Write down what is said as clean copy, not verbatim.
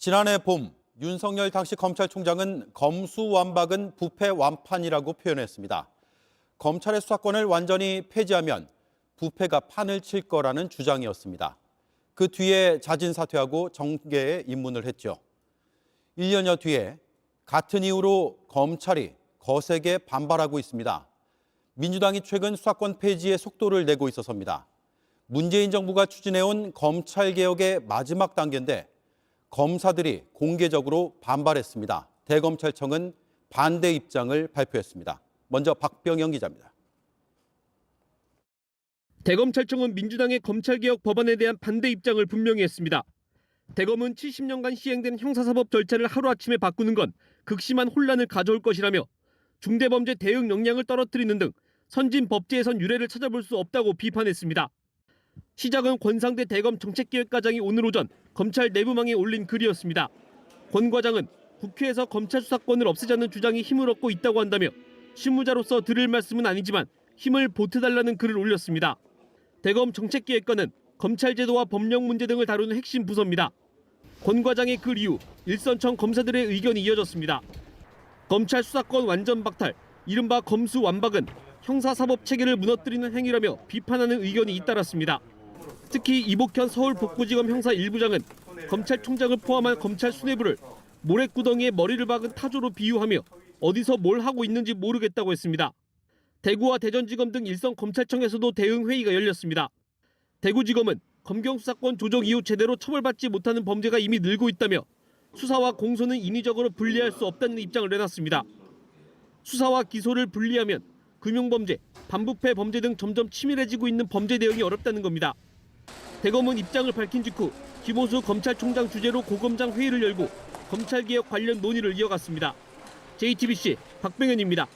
지난해 봄 윤석열 당시 검찰총장은 검수완박은 부패 완판이라고 표현했습니다. 검찰의 수사권을 완전히 폐지하면 부패가 판을 칠 거라는 주장이었습니다. 그 뒤에 자진 사퇴하고 정계에 입문을 했죠. 1년여 뒤에 같은 이유로 검찰이 거세게 반발하고 있습니다. 민주당이 최근 수사권 폐지에 속도를 내고 있어서입니다. 문재인 정부가 추진해온 검찰개혁의 마지막 단계인데 검사들이 공개적으로 반발했습니다. 대검찰청은 반대 입장을 발표했습니다. 먼저 박병영 기자입니다. 대검찰청은 민주당의 검찰개혁 법안에 대한 반대 입장을 분명히 했습니다. 대검은 70년간 시행된 형사사법 절차를 하루아침에 바꾸는 건 극심한 혼란을 가져올 것이라며 중대범죄 대응 역량을 떨어뜨리는 등 선진 법제에선 유례를 찾아볼 수 없다고 비판했습니다. 시작은 권상대 대검 정책기획과장이 오늘 오전 검찰 내부망에 올린 글이었습니다. 권 과장은 국회에서 검찰 수사권을 없애자는 주장이 힘을 얻고 있다고 한다며 실무자로서 들을 말씀은 아니지만 힘을 보태달라는 글을 올렸습니다. 대검 정책기획과는 검찰제도와 법령 문제 등을 다루는 핵심 부서입니다. 권 과장의 글 이후 일선청 검사들의 의견이 이어졌습니다. 검찰 수사권 완전 박탈, 이른바 검수완박은 형사사법 체계를 무너뜨리는 행위라며 비판하는 의견이 잇따랐습니다. 특히 이복현 서울복부지검 형사 1부장은 검찰총장을 포함한 검찰 수뇌부를 모래구덩이에 머리를 박은 타조로 비유하며 어디서 뭘 하고 있는지 모르겠다고 했습니다. 대구와 대전지검 등 일선 검찰청에서도 대응 회의가 열렸습니다. 대구지검은 검경수사권 조정 이후 제대로 처벌받지 못하는 범죄가 이미 늘고 있다며 수사와 공소는 인위적으로 분리할 수 없다는 입장을 내놨습니다. 수사와 기소를 분리하면 금융범죄, 반부패 범죄 등 점점 치밀해지고 있는 범죄 대응이 어렵다는 겁니다. 대검은 입장을 밝힌 직후 김호수 검찰총장 주재로 고검장 회의를 열고 검찰개혁 관련 논의를 이어갔습니다. JTBC 박병현입니다.